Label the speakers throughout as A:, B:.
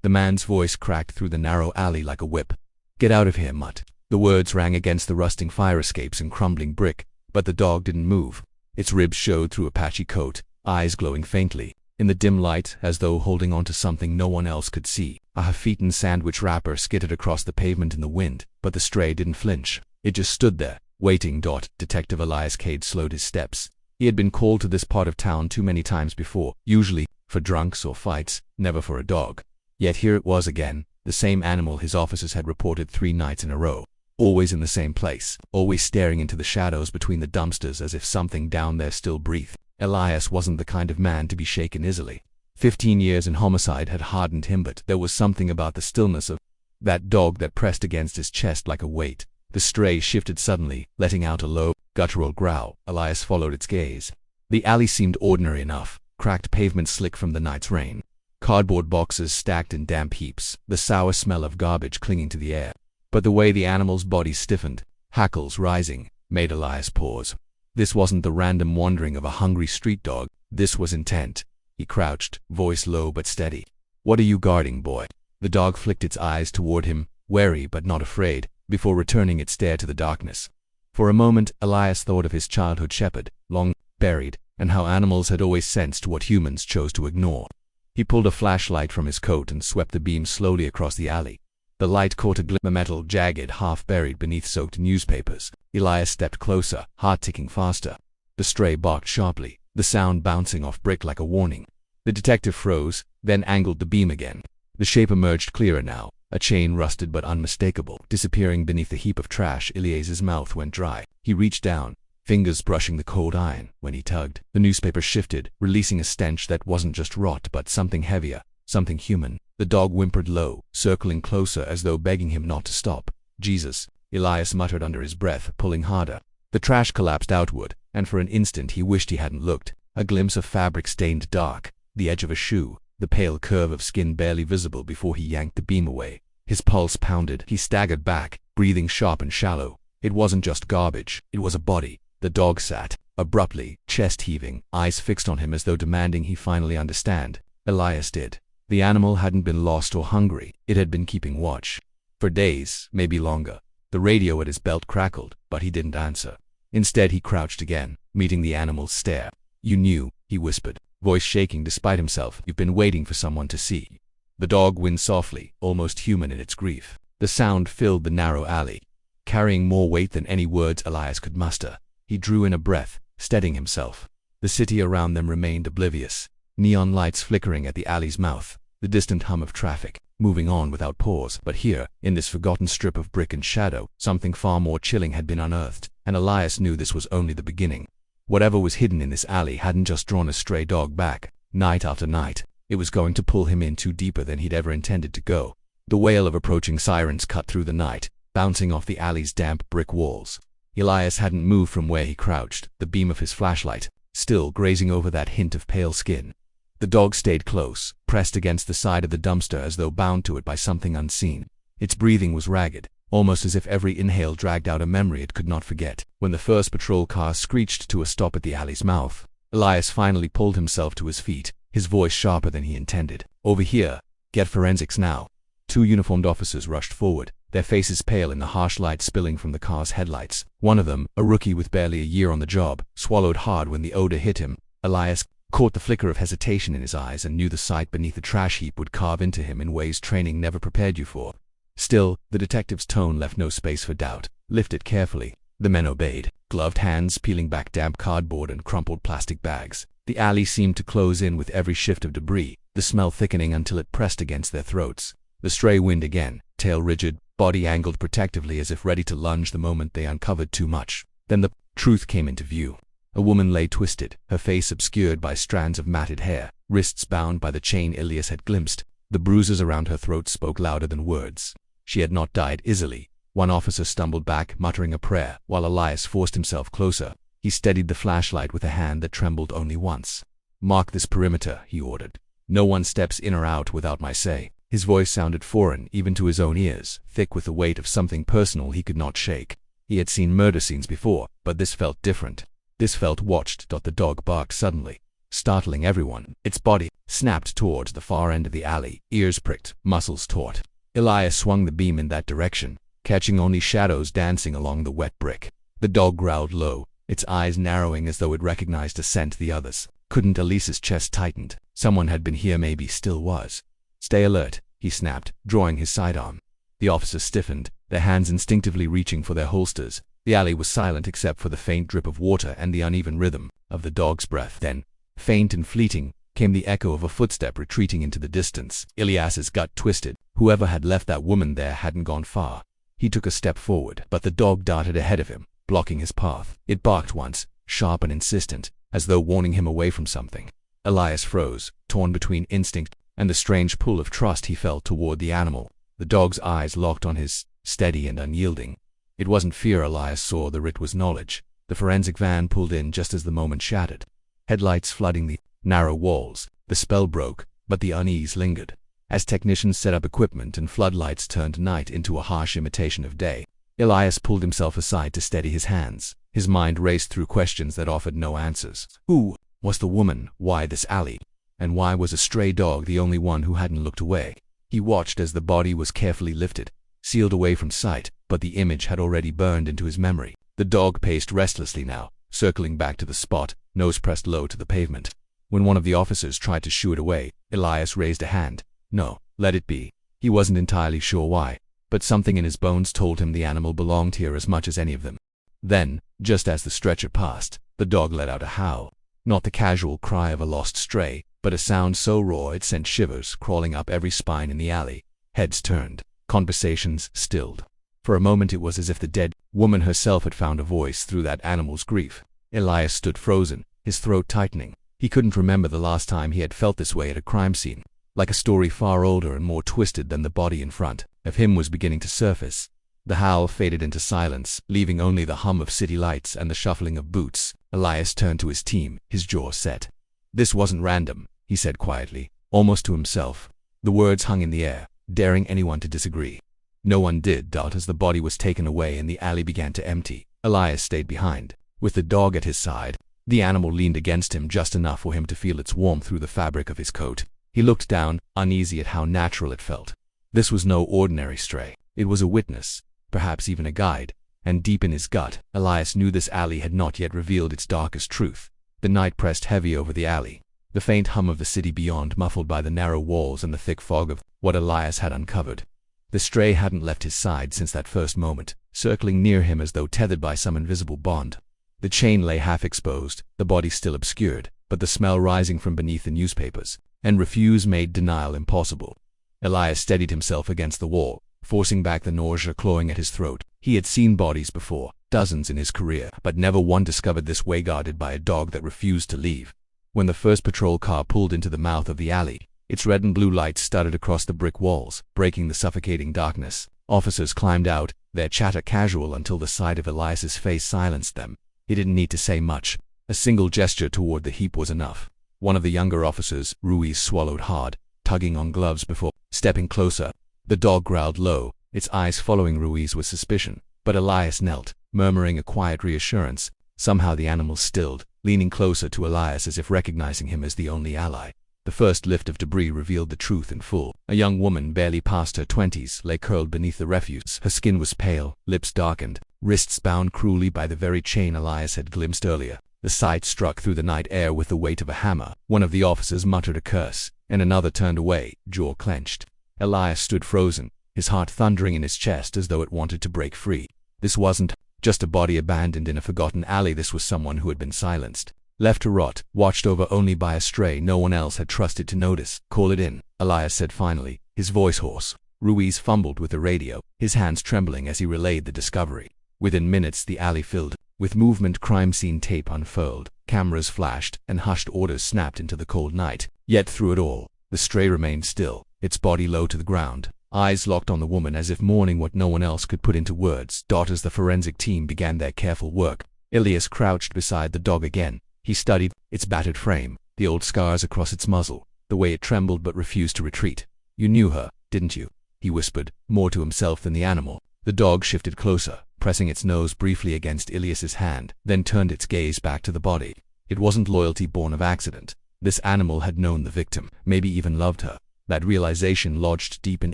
A: The man's voice cracked through the narrow alley like a whip. "Get out of here, mutt." The words rang against the rusting fire escapes and crumbling brick, but the dog didn't move. Its ribs showed through a patchy coat, eyes glowing faintly. In the dim light, as though holding on to something no one else could see, a half-eaten sandwich wrapper skittered across the pavement in the wind, but the stray didn't flinch. It just stood there, waiting. Detective Elias Cade slowed his steps. He had been called to this part of town too many times before, usually for drunks or fights, never for a dog. Yet here it was again, the same animal his officers had reported 3 nights in a row. Always in the same place, always staring into the shadows between the dumpsters as if something down there still breathed. Elias wasn't the kind of man to be shaken easily. 15 years in homicide had hardened him, but there was something about the stillness of that dog that pressed against his chest like a weight. The stray shifted suddenly, letting out a low, guttural growl. Elias followed its gaze. The alley seemed ordinary enough, cracked pavement slick from the night's rain. Cardboard boxes stacked in damp heaps, the sour smell of garbage clinging to the air. But the way the animal's body stiffened, hackles rising, made Elias pause. This wasn't the random wandering of a hungry street dog. This was intent. He crouched, voice low but steady. "What are you guarding, boy?" The dog flicked its eyes toward him, wary but not afraid, before returning its stare to the darkness. For a moment, Elias thought of his childhood shepherd, long buried, and how animals had always sensed what humans chose to ignore. He pulled a flashlight from his coat and swept the beam slowly across the alley. The light caught a glimmer, metal jagged, half buried beneath soaked newspapers. Elias stepped closer, heart ticking faster. The stray barked sharply, the sound bouncing off brick like a warning. The detective froze, then angled the beam again. The shape emerged clearer now, a chain rusted but unmistakable, disappearing beneath the heap of trash. Elias's mouth went dry. He reached down, fingers brushing the cold iron. When he tugged, the newspaper shifted, releasing a stench that wasn't just rot but something heavier, something human. The dog whimpered low, circling closer as though begging him not to stop. "Jesus," Elias muttered under his breath, pulling harder. The trash collapsed outward, and for an instant he wished he hadn't looked. A glimpse of fabric stained dark, the edge of a shoe, the pale curve of skin barely visible before he yanked the beam away. His pulse pounded. He staggered back, breathing sharp and shallow. It wasn't just garbage, it was a body. The dog sat, abruptly, chest heaving, eyes fixed on him as though demanding he finally understand. Elias did. The animal hadn't been lost or hungry. It had been keeping watch. For days, maybe longer. The radio at his belt crackled, but he didn't answer. Instead, he crouched again, meeting the animal's stare. "You knew," he whispered, voice shaking despite himself. "You've been waiting for someone to see." The dog whined softly, almost human in its grief. The sound filled the narrow alley, carrying more weight than any words Elias could muster. He drew in a breath, steadying himself. The city around them remained oblivious, neon lights flickering at the alley's mouth, the distant hum of traffic, moving on without pause. But here, in this forgotten strip of brick and shadow, something far more chilling had been unearthed, and Elias knew this was only the beginning. Whatever was hidden in this alley hadn't just drawn a stray dog back, night after night. It was going to pull him in too deeper than he'd ever intended to go. The wail of approaching sirens cut through the night, bouncing off the alley's damp brick walls. Elias hadn't moved from where he crouched, the beam of his flashlight still grazing over that hint of pale skin. The dog stayed close, pressed against the side of the dumpster as though bound to it by something unseen. Its breathing was ragged, almost as if every inhale dragged out a memory it could not forget. When the first patrol car screeched to a stop at the alley's mouth, Elias finally pulled himself to his feet, his voice sharper than he intended. "Over here. Get forensics now." 2 uniformed officers rushed forward, their faces pale in the harsh light spilling from the car's headlights. One of them, a rookie with barely a year on the job, swallowed hard when the odor hit him. Elias caught the flicker of hesitation in his eyes and knew the sight beneath the trash heap would carve into him in ways training never prepared you for. Still, the detective's tone left no space for doubt. "Lift it carefully." The men obeyed, gloved hands peeling back damp cardboard and crumpled plastic bags. The alley seemed to close in with every shift of debris, the smell thickening until it pressed against their throats. The stray whined again, tail rigid, body angled protectively as if ready to lunge the moment they uncovered too much. Then the truth came into view. A woman lay twisted, her face obscured by strands of matted hair, wrists bound by the chain Elias had glimpsed. The bruises around her throat spoke louder than words. She had not died easily. One officer stumbled back, muttering a prayer, while Elias forced himself closer. He steadied the flashlight with a hand that trembled only once. "Mark this perimeter," he ordered. "No one steps in or out without my say." His voice sounded foreign, even to his own ears, thick with the weight of something personal he could not shake. He had seen murder scenes before, but this felt different. This felt watched. The dog barked suddenly. startling everyone. Its body snapped towards the far end of the alley, ears pricked, muscles taut. Elias swung the beam in that direction, catching only shadows dancing along the wet brick. The dog growled low, its eyes narrowing as though it recognized a scent the others. Couldn't Elias's chest tightened? Someone had been here, maybe still was. Stay alert, he snapped, drawing his sidearm. The officers stiffened, their hands instinctively reaching for their holsters. The alley was silent except for the faint drip of water and the uneven rhythm of the dog's breath. Then, faint and fleeting, came the echo of a footstep retreating into the distance. Elias's gut twisted. Whoever had left that woman there hadn't gone far. He took a step forward, but the dog darted ahead of him, blocking his path. It barked once, sharp and insistent, as though warning him away from something. Elias froze, torn between instinct and the strange pull of trust he felt toward the animal. The dog's eyes locked on his, steady and unyielding. It wasn't fear Elias saw, it was knowledge. The forensic van pulled in just as the moment shattered. Headlights flooding the narrow walls. The spell broke, but the unease lingered. As technicians set up equipment and floodlights turned night into a harsh imitation of day, Elias pulled himself aside to steady his hands. His mind raced through questions that offered no answers. Who was the woman? Why this alley? And why was a stray dog the only one who hadn't looked away? He watched as the body was carefully lifted, sealed away from sight, but the image had already burned into his memory. The dog paced restlessly now, circling back to the spot, nose pressed low to the pavement. When one of the officers tried to shoo it away, Elias raised a hand. No, let it be. He wasn't entirely sure why, but something in his bones told him the animal belonged here as much as any of them. Then, just as the stretcher passed, the dog let out a howl. Not the casual cry of a lost stray, but a sound so raw it sent shivers crawling up every spine in the alley. Heads turned, conversations stilled. For a moment it was as if the dead woman herself had found a voice through that animal's grief. Elias stood frozen, his throat tightening. He couldn't remember the last time he had felt this way at a crime scene. Like a story far older and more twisted than the body in front of him was beginning to surface. The howl faded into silence, leaving only the hum of city lights and the shuffling of boots. Elias turned to his team, his jaw set. This wasn't random, he said quietly, almost to himself. The words hung in the air, daring anyone to disagree. No one did, as the body was taken away and the alley began to empty. Elias stayed behind, with the dog at his side. The animal leaned against him just enough for him to feel its warmth through the fabric of his coat. He looked down, uneasy at how natural it felt. This was no ordinary stray. It was a witness, perhaps even a guide, and deep in his gut, Elias knew this alley had not yet revealed its darkest truth. The night pressed heavy over the alley, the faint hum of the city beyond muffled by the narrow walls and the thick fog of what Elias had uncovered. The stray hadn't left his side since that first moment, circling near him as though tethered by some invisible bond. The chain lay half exposed, the body still obscured, but the smell rising from beneath the newspapers and refuse made denial impossible. Elias steadied himself against the wall, forcing back the nausea clawing at his throat. He had seen bodies before, dozens in his career, but never one discovered this way, guarded by a dog that refused to leave. When the first patrol car pulled into the mouth of the alley, its red and blue lights stuttered across the brick walls, breaking the suffocating darkness. Officers climbed out, their chatter casual until the sight of Elias's face silenced them. He didn't need to say much. A single gesture toward the heap was enough. One of the younger officers, Ruiz, swallowed hard, tugging on gloves before stepping closer. The dog growled low, its eyes following Ruiz with suspicion, but Elias knelt, murmuring a quiet reassurance. Somehow the animal stilled, leaning closer to Elias as if recognizing him as the only ally. The first lift of debris revealed the truth in full. A young woman, barely past her 20s, lay curled beneath the refuse. Her skin was pale, lips darkened, wrists bound cruelly by the very chain Elias had glimpsed earlier. The sight struck through the night air with the weight of a hammer. One of the officers muttered a curse, and another turned away, jaw clenched. Elias stood frozen, his heart thundering in his chest as though it wanted to break free. This wasn't just a body abandoned in a forgotten alley. This was someone who had been silenced, left to rot, watched over only by a stray no one else had trusted to notice. Call it in, Elias said finally, his voice hoarse. Ruiz fumbled with the radio, his hands trembling as he relayed the discovery. Within minutes the alley filled with movement. Crime scene tape unfurled, cameras flashed, and hushed orders snapped into the cold night. Yet through it all, the stray remained still, its body low to the ground, eyes locked on the woman as if mourning what no one else could put into words. As the forensic team began their careful work, Elias crouched beside the dog again. He studied its battered frame, the old scars across its muzzle, the way it trembled but refused to retreat. You knew her, didn't you? He whispered, more to himself than the animal. The dog shifted closer, pressing its nose briefly against Elias's hand, then turned its gaze back to the body. It wasn't loyalty born of accident. This animal had known the victim, maybe even loved her. That realization lodged deep in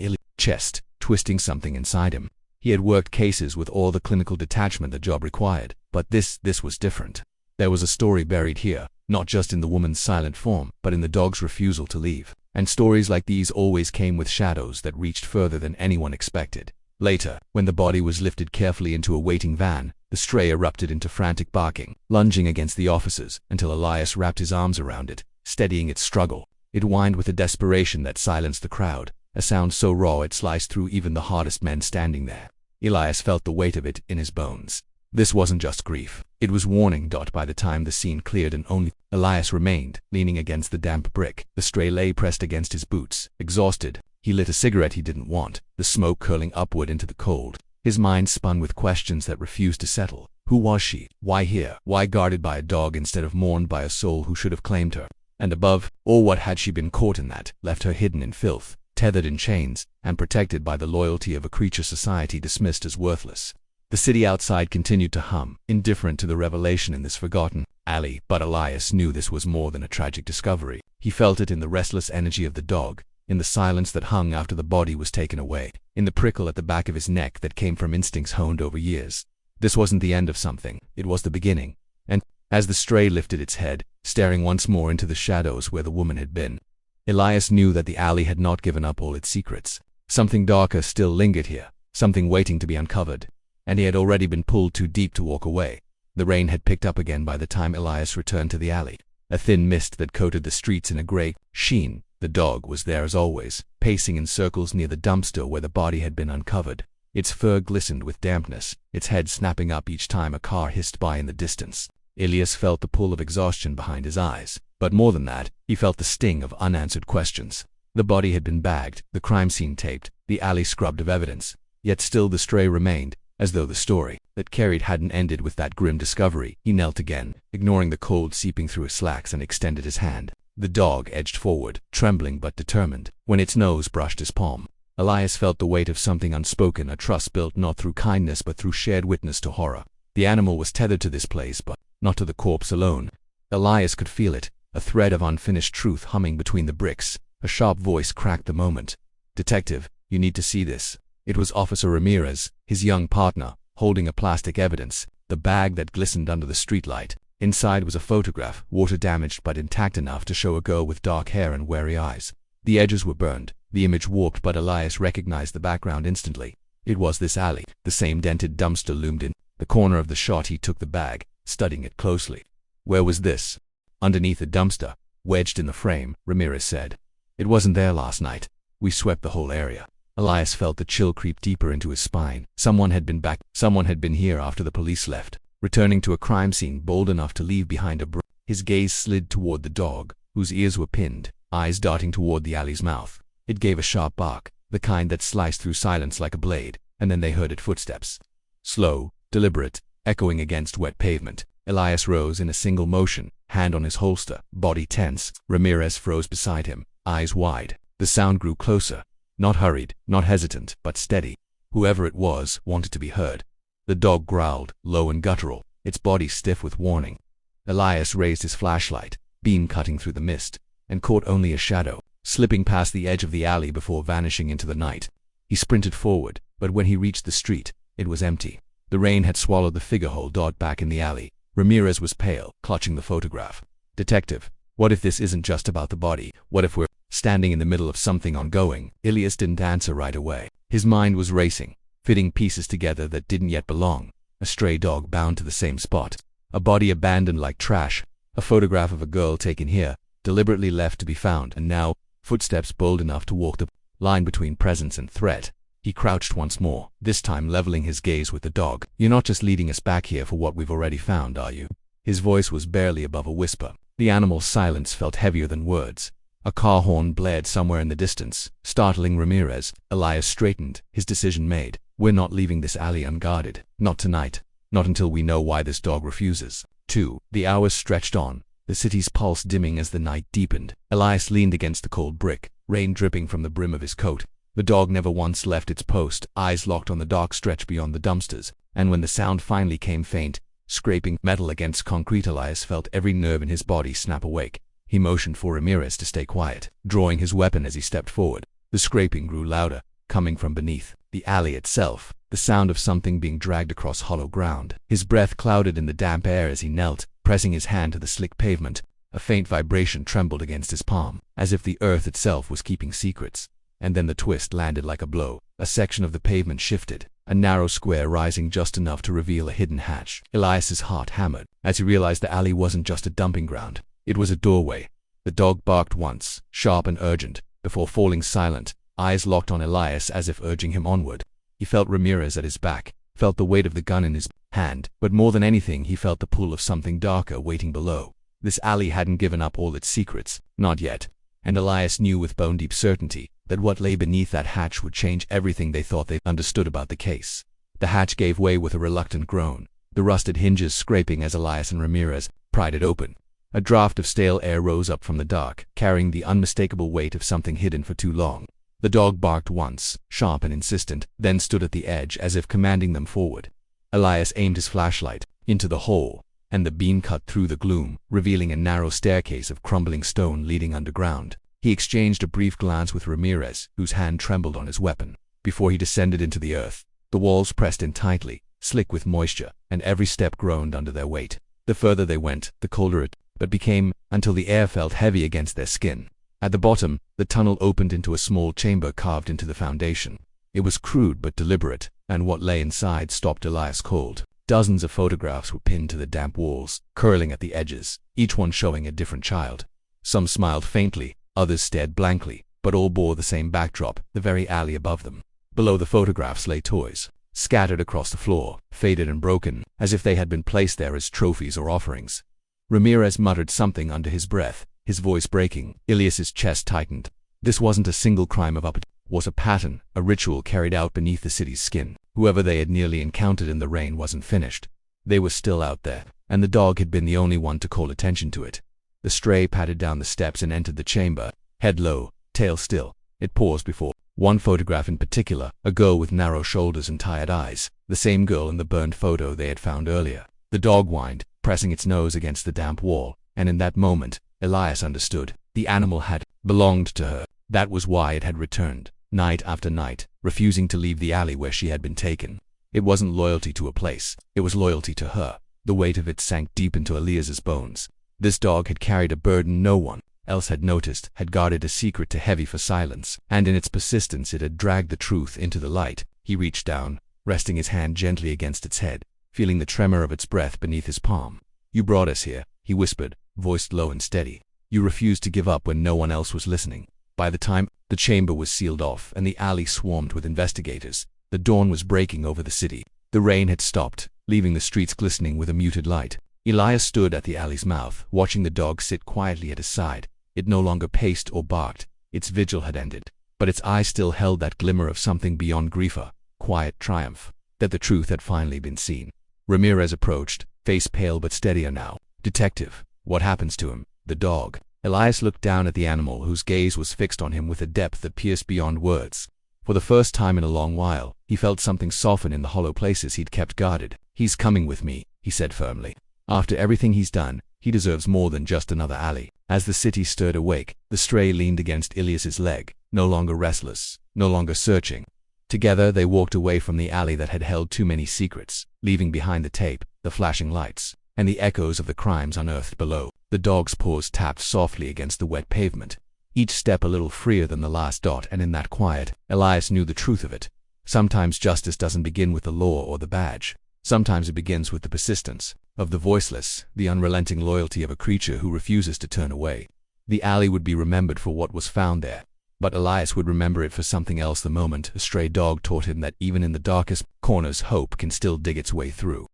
A: Elias' chest, twisting something inside him. He had worked cases with all the clinical detachment the job required, but this was different. There was a story buried here, not just in the woman's silent form, but in the dog's refusal to leave. And stories like these always came with shadows that reached further than anyone expected. Later, when the body was lifted carefully into a waiting van, the stray erupted into frantic barking, lunging against the officers until Elias wrapped his arms around it, steadying its struggle. It whined with a desperation that silenced the crowd, a sound so raw it sliced through even the hardest men standing there. Elias felt the weight of it in his bones. This wasn't just grief. It was warning. By the time the scene cleared and only Elias remained, leaning against the damp brick, the stray lay pressed against his boots, exhausted. He lit a cigarette he didn't want, the smoke curling upward into the cold. His mind spun with questions that refused to settle. Who was she? Why here? Why guarded by a dog instead of mourned by a soul who should have claimed her? And above all, what had she been caught in that left her hidden in filth, tethered in chains, and protected by the loyalty of a creature society dismissed as worthless? The city outside continued to hum, indifferent to the revelation in this forgotten alley, but Elias knew this was more than a tragic discovery. He felt it in the restless energy of the dog, in the silence that hung after the body was taken away, in the prickle at the back of his neck that came from instincts honed over years. This wasn't the end of something, it was the beginning. And as the stray lifted its head, staring once more into the shadows where the woman had been, Elias knew that the alley had not given up all its secrets. Something darker still lingered here, something waiting to be uncovered. And he had already been pulled too deep to walk away. The rain had picked up again by the time Elias returned to the alley, a thin mist that coated the streets in a gray sheen. The dog was there as always, pacing in circles near the dumpster where the body had been uncovered. Its fur glistened with dampness, its head snapping up each time a car hissed by in the distance. Elias felt the pull of exhaustion behind his eyes, but more than that, he felt the sting of unanswered questions. The body had been bagged, the crime scene taped, the alley scrubbed of evidence, yet still the stray remained. As though the story that carried hadn't ended with that grim discovery, he knelt again, ignoring the cold seeping through his slacks, and extended his hand. The dog edged forward, trembling but determined. When its nose brushed his palm, Elias felt the weight of something unspoken, a trust built not through kindness but through shared witness to horror. The animal was tethered to this place, but not to the corpse alone. Elias could feel it, a thread of unfinished truth humming between the bricks. A sharp voice cracked the moment. "Detective, you need to see this." It was Officer Ramirez, his young partner, holding a plastic evidence, the bag that glistened under the streetlight. Inside was a photograph, water-damaged but intact enough to show a girl with dark hair and wary eyes. The edges were burned, the image warped, but Elias recognized the background instantly. It was this alley. The same dented dumpster loomed in the corner of the shot. He took the bag, studying it closely. Where was this? Underneath the dumpster, wedged in the frame, Ramirez said. It wasn't there last night. We swept the whole area. Elias felt the chill creep deeper into his spine. Someone had been back. Someone had been here after the police left, returning to a crime scene bold enough to leave behind a His gaze slid toward the dog, whose ears were pinned, eyes darting toward the alley's mouth. It gave a sharp bark, the kind that sliced through silence like a blade, and then they heard its footsteps. Slow, deliberate, echoing against wet pavement. Elias rose in a single motion, hand on his holster, body tense. Ramirez froze beside him, eyes wide. The sound grew closer. Not hurried, not hesitant, but steady. Whoever it was wanted to be heard. The dog growled, low and guttural, its body stiff with warning. Elias raised his flashlight, beam cutting through the mist, and caught only a shadow, slipping past the edge of the alley before vanishing into the night. He sprinted forward, but when he reached the street, it was empty. The rain had swallowed the figure dot back in the alley. Ramirez was pale, clutching the photograph. "Detective, what if this isn't just about the body? What if we're standing in the middle of something ongoing?" Elias didn't answer right away. His mind was racing, fitting pieces together that didn't yet belong. A stray dog bound to the same spot. A body abandoned like trash. A photograph of a girl taken here, deliberately left to be found. And now, footsteps bold enough to walk the line between presence and threat. He crouched once more, this time leveling his gaze with the dog. "You're not just leading us back here for what we've already found, are you?" His voice was barely above a whisper. The animal's silence felt heavier than words. A car horn blared somewhere in the distance, startling Ramirez. Elias straightened, his decision made. "We're not leaving this alley unguarded. Not tonight. Not until we know why this dog refuses." 2. The hours stretched on, the city's pulse dimming as the night deepened. Elias leaned against the cold brick, rain dripping from the brim of his coat. The dog never once left its post, eyes locked on the dark stretch beyond the dumpsters. And when the sound finally came, faint, scraping metal against concrete, Elias felt every nerve in his body snap awake. He motioned for Ramirez to stay quiet, drawing his weapon as he stepped forward. The scraping grew louder, coming from beneath the alley itself, the sound of something being dragged across hollow ground. His breath clouded in the damp air as he knelt, pressing his hand to the slick pavement. A faint vibration trembled against his palm, as if the earth itself was keeping secrets. And then the twist landed like a blow. A section of the pavement shifted, a narrow square rising just enough to reveal a hidden hatch. Elias's heart hammered as he realized the alley wasn't just a dumping ground. It was a doorway. The dog barked once, sharp and urgent, before falling silent, eyes locked on Elias as if urging him onward. He felt Ramirez at his back, felt the weight of the gun in his hand, but more than anything he felt the pull of something darker waiting below. This alley hadn't given up all its secrets, not yet, and Elias knew with bone-deep certainty that what lay beneath that hatch would change everything they thought they understood about the case. The hatch gave way with a reluctant groan, the rusted hinges scraping as Elias and Ramirez pried it open. A draft of stale air rose up from the dark, carrying the unmistakable weight of something hidden for too long. The dog barked once, sharp and insistent, then stood at the edge as if commanding them forward. Elias aimed his flashlight into the hole, and the beam cut through the gloom, revealing a narrow staircase of crumbling stone leading underground. He exchanged a brief glance with Ramirez, whose hand trembled on his weapon, before he descended into the earth. The walls pressed in tightly, slick with moisture, and every step groaned under their weight. The further they went, the colder it became, until the air felt heavy against their skin. At the bottom, the tunnel opened into a small chamber carved into the foundation. It was crude but deliberate, and what lay inside stopped Elias cold. Dozens of photographs were pinned to the damp walls, curling at the edges, each one showing a different child. Some smiled faintly, others stared blankly, but all bore the same backdrop, the very alley above them. Below the photographs lay toys, scattered across the floor, faded and broken, as if they had been placed there as trophies or offerings. Ramirez muttered something under his breath, his voice breaking. Elias's chest tightened. This wasn't a single crime of it was a pattern, a ritual carried out beneath the city's skin. Whoever they had nearly encountered in the rain wasn't finished. They were still out there, and the dog had been the only one to call attention to it. The stray pattered down the steps and entered the chamber, head low, tail still. It paused before one photograph in particular, a girl with narrow shoulders and tired eyes, the same girl in the burned photo they had found earlier. The dog whined, pressing its nose against the damp wall, and in that moment, Elias understood. The animal had belonged to her. That was why it had returned, night after night, refusing to leave the alley where she had been taken. It wasn't loyalty to a place, it was loyalty to her. The weight of it sank deep into Elias's bones. This dog had carried a burden no one else had noticed, had guarded a secret too heavy for silence, and in its persistence it had dragged the truth into the light. He reached down, resting his hand gently against its head, feeling the tremor of its breath beneath his palm. "You brought us here," he whispered, voiced low and steady. "You refused to give up when no one else was listening." By the time the chamber was sealed off and the alley swarmed with investigators, the dawn was breaking over the city. The rain had stopped, leaving the streets glistening with a muted light. Elias stood at the alley's mouth, watching the dog sit quietly at his side. It no longer paced or barked. Its vigil had ended, but its eyes still held that glimmer of something beyond grief, a quiet triumph, that the truth had finally been seen. Ramirez approached, face pale but steadier now. "Detective, what happens to him?" "The dog." Elias looked down at the animal, whose gaze was fixed on him with a depth that pierced beyond words. For the first time in a long while, he felt something soften in the hollow places he'd kept guarded. "He's coming with me," he said firmly. "After everything he's done, he deserves more than just another alley." As the city stirred awake, the stray leaned against Elias's leg, no longer restless, no longer searching. Together they walked away from the alley that had held too many secrets, leaving behind the tape, the flashing lights, and the echoes of the crimes unearthed below. The dog's paws tapped softly against the wet pavement, each step a little freer than the last dot, and in that quiet, Elias knew the truth of it. Sometimes justice doesn't begin with the law or the badge. Sometimes it begins with the persistence of the voiceless, the unrelenting loyalty of a creature who refuses to turn away. The alley would be remembered for what was found there, but Elias would remember it for something else. The moment a stray dog taught him that even in the darkest corners hope can still dig its way through.